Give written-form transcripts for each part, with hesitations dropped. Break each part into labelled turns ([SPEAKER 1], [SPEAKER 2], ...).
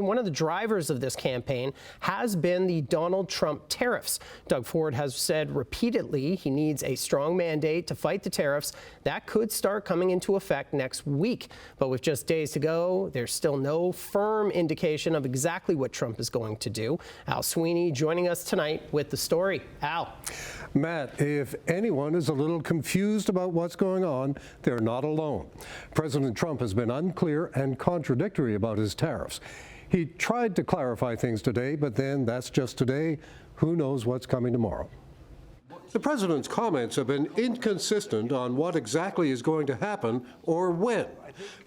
[SPEAKER 1] one of the drivers of this campaign has been the Donald Trump tariffs. Doug Ford has said repeatedly he needs a strong mandate to fight the tariffs. That could start coming into effect next week. But with just days to go, there's still no firm indication of exactly what Trump is going to do. Al Sweeney joining us tonight with the story. Al.
[SPEAKER 2] Matt, if anyone is a little confused about what's going on, they're not alone. President Trump has been unclear and contradictory about his tariffs. He tried to clarify things today, but then that's just today. Who knows what's coming tomorrow? The president's comments have been inconsistent on what exactly is going to happen or when.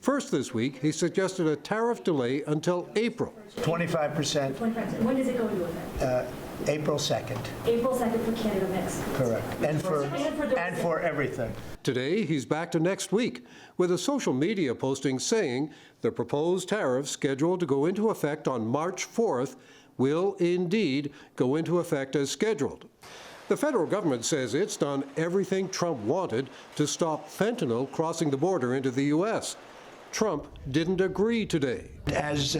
[SPEAKER 2] First this week, he suggested a tariff delay until April.
[SPEAKER 3] 25%.
[SPEAKER 4] 25%. When does it go into effect?
[SPEAKER 3] April 2nd.
[SPEAKER 4] April 2nd for Canada, Mexico.
[SPEAKER 3] Correct. And for everything.
[SPEAKER 2] Today, he's back to next week with a social media posting saying the proposed tariffs scheduled to go into effect on March 4th will indeed go into effect as scheduled. The federal government says it's done everything Trump wanted to stop fentanyl crossing the border into the U.S. Trump didn't agree today.
[SPEAKER 3] As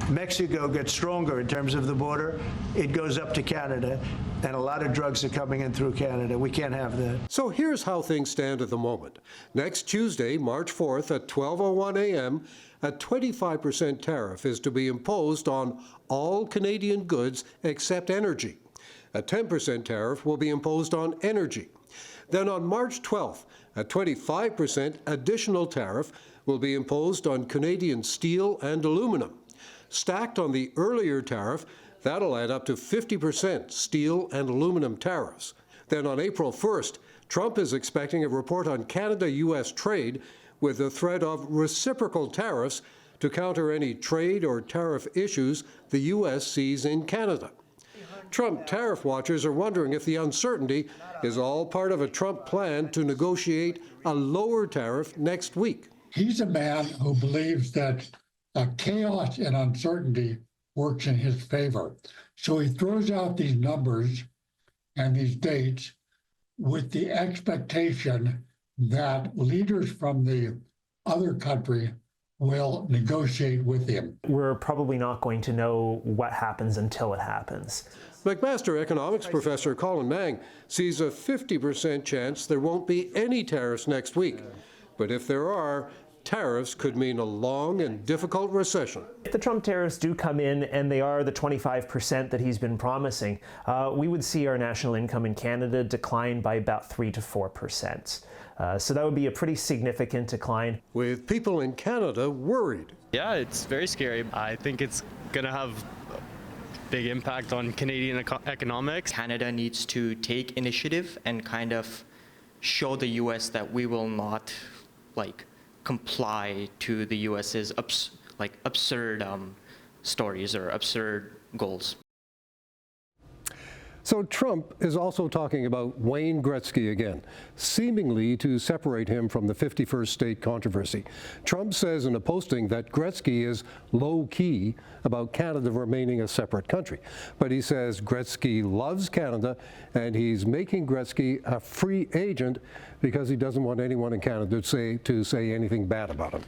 [SPEAKER 3] Mexico gets stronger in terms of the border, it goes up to Canada, and a lot of drugs are coming in through Canada. We can't have that.
[SPEAKER 2] So here's how things stand at the moment. Next Tuesday, March 4th at 12:01 a.m., a 25% tariff is to be imposed on all Canadian goods except energy. A 10% tariff will be imposed on energy. Then on March 12th, a 25% additional tariff will be imposed on Canadian steel and aluminum. Stacked on the earlier tariff, that'll add up to 50% steel and aluminum tariffs. Then on April 1st, Trump is expecting a report on Canada-U.S. trade with the threat of reciprocal tariffs to counter any trade or tariff issues the U.S. sees in Canada. Trump tariff watchers are wondering if the uncertainty is all part of a Trump plan to negotiate a lower tariff next week.
[SPEAKER 5] He's a man who believes that chaos and uncertainty works in his favor. So he throws out these numbers and these dates with the expectation that leaders from the other country will negotiate with him.
[SPEAKER 6] We're probably not going to know what happens until it happens.
[SPEAKER 2] McMaster economics professor Colin Mang sees a 50% chance there won't be any tariffs next week. But if there are, tariffs could mean a long and difficult recession.
[SPEAKER 6] If the Trump tariffs do come in and they are the 25% that he's been promising, we would see our national income in Canada decline by about 3 to 4%. So that would be a pretty significant decline.
[SPEAKER 2] With people in Canada worried.
[SPEAKER 7] Yeah, it's very scary. I think it's going to have a big impact on Canadian economics.
[SPEAKER 8] Canada needs to take initiative and kind of show the U.S. that we will not comply to the U.S.'s absurd stories or absurd goals.
[SPEAKER 2] So Trump is also talking about Wayne Gretzky again, seemingly to separate him from the 51st state controversy. Trump says in a posting that Gretzky is low-key about Canada remaining a separate country. But he says Gretzky loves Canada and he's making Gretzky a free agent because he doesn't want anyone in Canada to say anything bad about him.